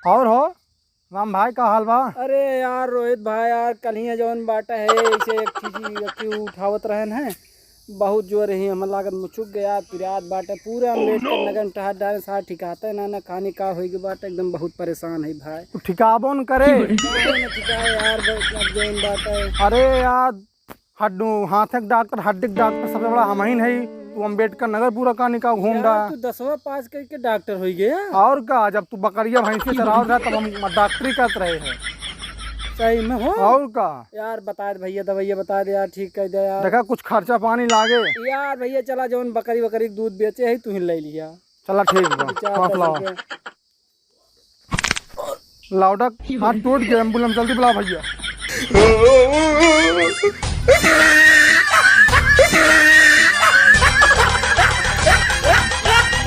और हो राम भाई का हाल बा? अरे यार रोहित भाई यार कल ही जौन बाटा है इसे एक चीज उठावत रहन है। बहुत जोर ही हम लागत मुचुक गया पिरात बाटे पूरे अम्बेडकर नगर में टहर डाले साथ ठिकाते ना खाने का होगी बाटे एकदम बहुत परेशान है भाई। तू ठिकाबो न करे। काहे न ठिकाए यार अब जौन बाटे। अरे यार हड्डू हाथ के डॉक्टर हड्डी के डॉक्टर सबसे बड़ा हम ही है। तू अम्बेडकर नगर पूरा कहानी का घूम रहा यार तू 10वां पास करके डॉक्टर हो गया। और का जब तू बकरिया भैंसी चराव रहा तब हम डॉक्टरी करते रहे हैं। सही में हो और का यार बता दे भैया दवाइया बता दे यार ठीक कर दे यार। देखा कुछ खर्चा पानी लागे। यार भैया चला जौन बकरी बकरी दूध बेचे है तू ही ले लिया। चला ठीक बा हाथ लाओ लाउडक हाथ टूट गया एम्बुलेंस जल्दी बुला भैया।